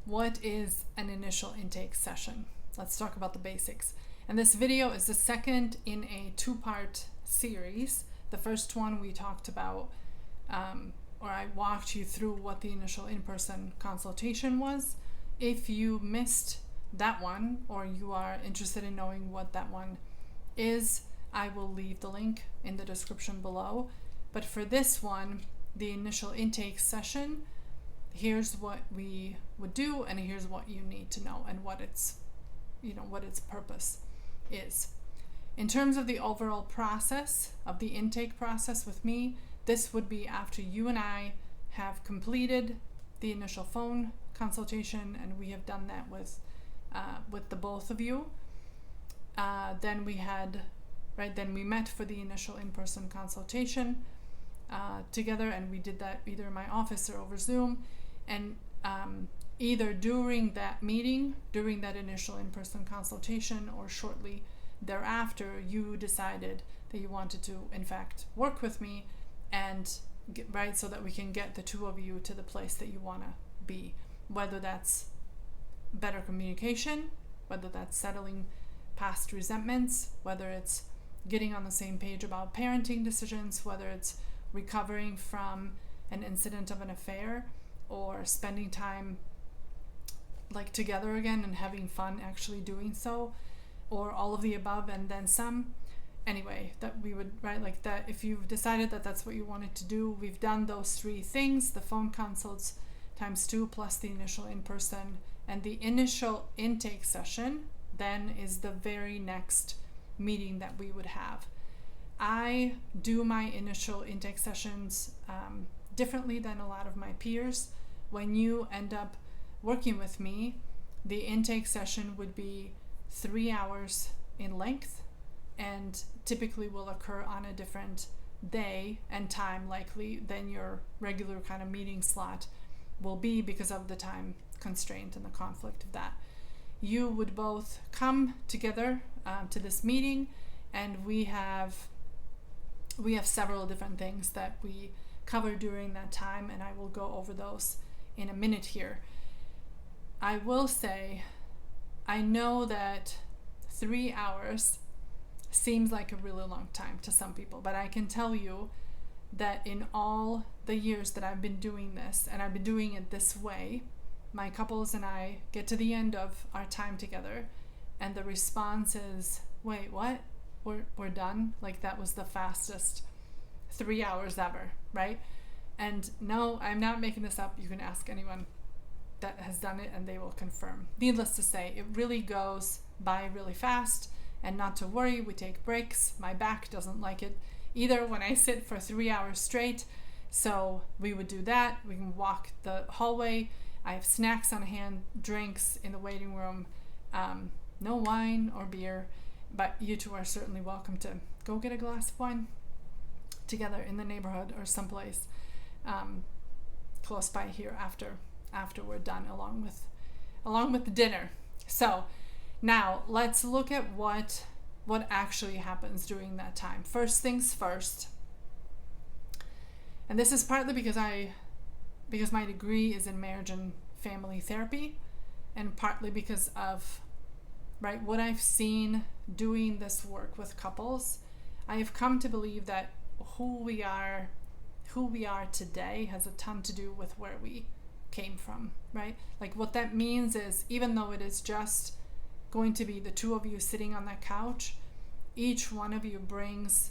what is an initial intake session? Let's talk about the basics. And this video is the second in a two-part series. The first one we talked about, or I walked you through what the initial in-person consultation was. If you missed that one, or you are interested in knowing what that one is, I will leave the link in the description below. But for this one, the initial intake session, here's what we would do, and here's what you need to know, and what its purpose is. In terms of the overall process of the intake process with me, this would be after you and I have completed the initial phone consultation, and we have done that with the both of you. Then we met for the initial in-person consultation together, and we did that either in my office or over Zoom. And either during that meeting, during that initial in-person consultation, or shortly thereafter, you decided that you wanted to, in fact, work with me and so that we can get the two of you to the place that you want to be. Whether that's better communication, whether that's settling past resentments, whether it's getting on the same page about parenting decisions, whether it's recovering from an incident of an affair, or spending time together again and having fun actually doing so, or all of the above and then some. Anyway, that we would that if you've decided that that's what you wanted to do, we've done those three things: the phone consults times 2 plus the initial in-person, and the initial intake session then is the very next meeting that we would have. I do my initial intake sessions differently than a lot of my peers. When you end up working with me, the intake session would be 3 hours in length, and typically will occur on a different day and time likely than your regular kind of meeting slot will be, because of the time constraint and the conflict of that. You would both come together to this meeting, and we have several different things that we cover during that time, and I will go over those in a minute here. I will say, I know that 3 hours seems like a really long time to some people, but I can tell you that in all the years that I've been doing this, and I've been doing it this way, my couples and I get to the end of our time together, and the response is, wait, what? We're done? That was the fastest 3 hours ever, right? And no, I'm not making this up. You can ask anyone that has done it and they will confirm. Needless to say, it really goes by really fast, and not to worry, we take breaks. My back doesn't like it either when I sit for 3 hours straight. So we would do that. We can walk the hallway. I have snacks on hand, drinks in the waiting room. No wine or beer, but you two are certainly welcome to go get a glass of wine together in the neighborhood or someplace close by here after we're done, along with the dinner. So now let's look at what actually happens during that time. First things first, and this is partly because my degree is in marriage and family therapy, and partly because of what I've seen doing this work with couples. I have come to believe that who we are today has a ton to do with where we came from, right? What that means is, even though it is just going to be the two of you sitting on that couch, each one of you brings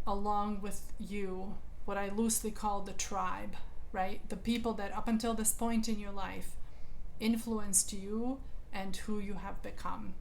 along with you what I loosely call the tribe, right? The people that up until this point in your life influenced you and who you have become.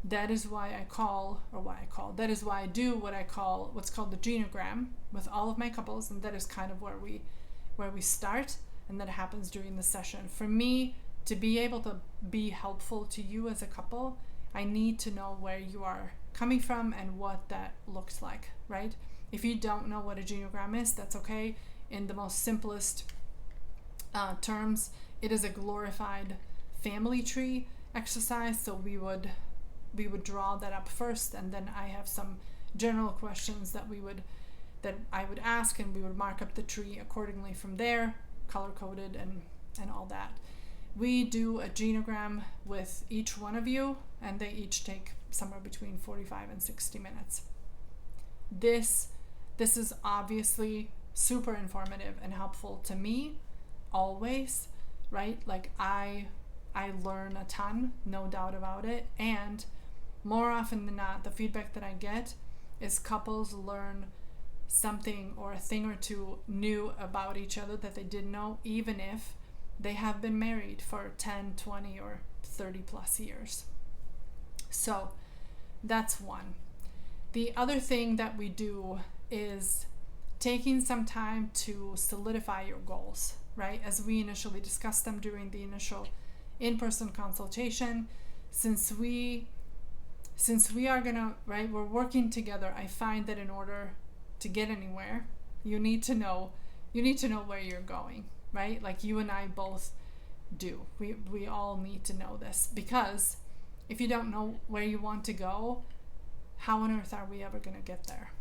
That is why that is why I do what's called the genogram with all of my couples, and that is kind of where we start, and that happens during the session. For me to be able to be helpful to you as a couple, I need to know where you are coming from and what that looks like, right? If you don't know what a genogram is, that's okay. In the most simplest terms, it is a glorified family tree exercise. So we would draw that up first, and then I have some general questions that I would ask, and we would mark up the tree accordingly from there, color coded and all that. We do a genogram with each one of you, and they each take somewhere between 45 and 60 minutes. This is obviously super informative and helpful to me always, right? Like I learn a ton, no doubt about it. And more often than not, the feedback that I get is couples learn something or a thing or two new about each other that they didn't know, even if they have been married for 10, 20, or 30 plus years. So that's one. The other thing that we do is taking some time to solidify your goals, right? As we initially discussed them during the initial in-person consultation, since we are gonna, right, we're working together, I find that in order to get anywhere, you need to know where you're going, right? Like you and I both do. We all need to know this, because if you don't know where you want to go, how on earth are we ever going to get there,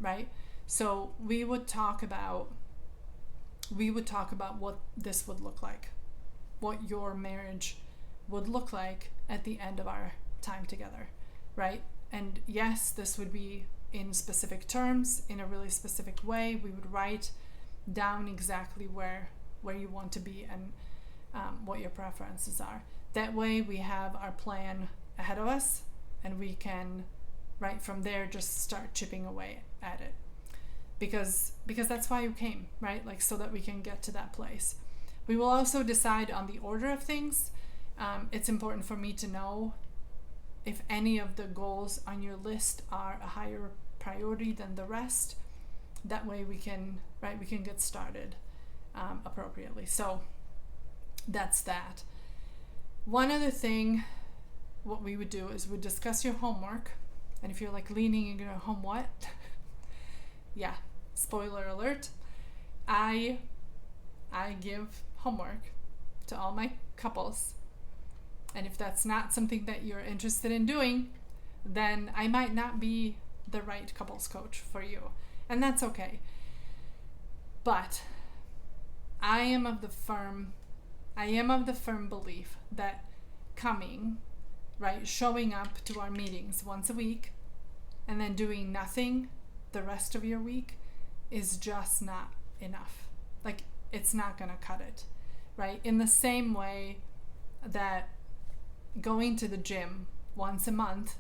right? So we would talk about what this would look like, what your marriage would look like at the end of our time together, right? And yes, this would be in specific terms, in a really specific way. We would write down exactly where you want to be and what your preferences are. That way we have our plan ahead of us, and we can, right from there, just start chipping away at it. Because that's why you came, right? Like, so that we can get to that place. We will also decide on the order of things. It's important for me to know if any of the goals on your list are a higher priority than the rest. That way we can get started appropriately. So that's that. One other thing, what we would do is we'd discuss your homework. And if you're like leaning, you're gonna home what? Yeah, spoiler alert. I give homework to all my couples. And if that's not something that you're interested in doing, then I might not be the right couples coach for you. And that's okay. But I am of the firm belief that coming, right, showing up to our meetings once a week and then doing nothing the rest of your week is just not enough. Like, it's not going to cut it, right? In the same way that going to the gym once a month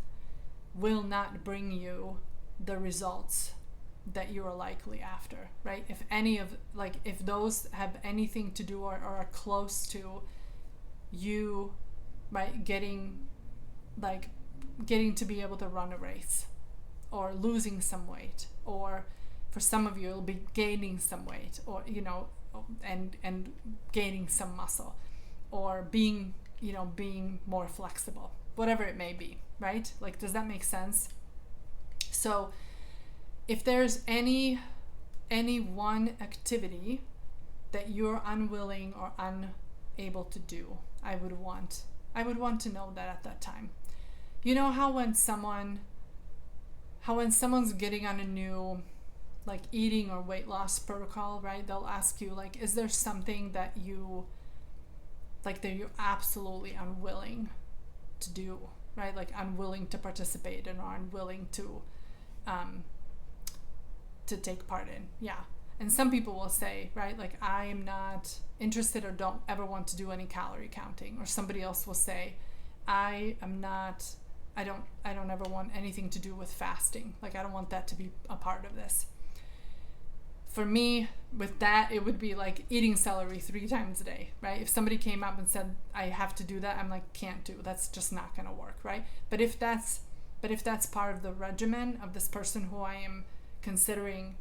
will not bring you the results that you are likely after, right? If those have anything to do or are close to you, right, getting to be able to run a race, or losing some weight, or for some of you it'll be gaining some weight, or and gaining some muscle, or being more flexible, whatever it may be, right? Like, does that make sense? So if there's any one activity that you're unwilling or unable to do, I would want to know that at that time. You know how when someone's getting on a new like eating or weight loss protocol, right? They'll ask you, like, is there something that you're absolutely unwilling to do, right? Like, unwilling to participate in, or unwilling to take part in. Yeah. And some people will say, right, like, I am not interested or don't ever want to do any calorie counting. Or somebody else will say, I don't ever want anything to do with fasting. Like, I don't want that to be a part of this. For me, with that, it would be like eating celery 3 times a day, right? If somebody came up and said, I have to do that, I'm like, can't do. That's just not going to work, right? But if that's part of the regimen of this person who I am considering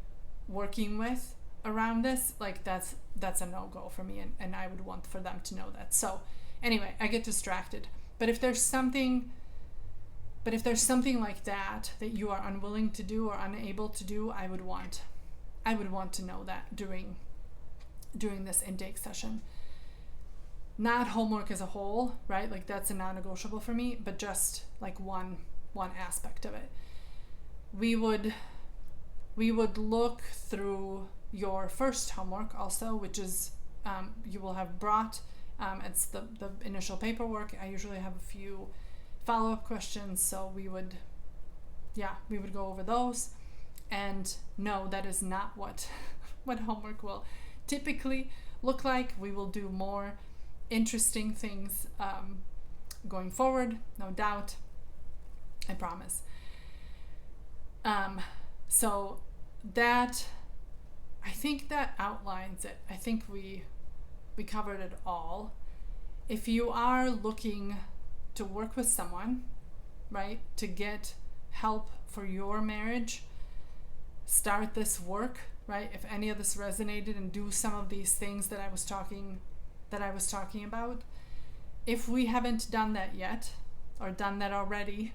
working with around this, like, that's a no-go for me, and I would want for them to know that. So anyway, I get distracted. But if there's something like that you are unwilling to do or unable to do, I would want to know that during this intake session. Not homework as a whole, right? Like, that's a non-negotiable for me, but just like one aspect of it. We would look through your first homework also, which is you will have brought It's the initial paperwork. I usually have a few follow-up questions, so we would go over those. And no, that is not what what homework will typically look like. We will do more interesting things going forward, no doubt. I promise. So that, I think that outlines it. I think we covered it all. If you are looking to work with someone, right, to get help for your marriage, start this work, right? If any of this resonated, and do some of these things that I was talking about. If we haven't done that yet, or done that already,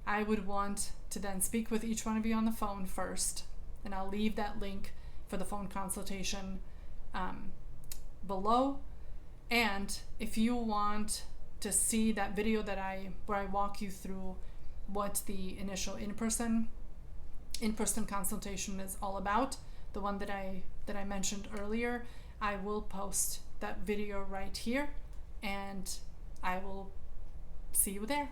I would want to then speak with each one of you on the phone first, and I'll leave that link for the phone consultation below. And if you want to see that video where I walk you through what the initial in-person consultation is all about, the one that I mentioned earlier, I will post that video right here, and I will see you there.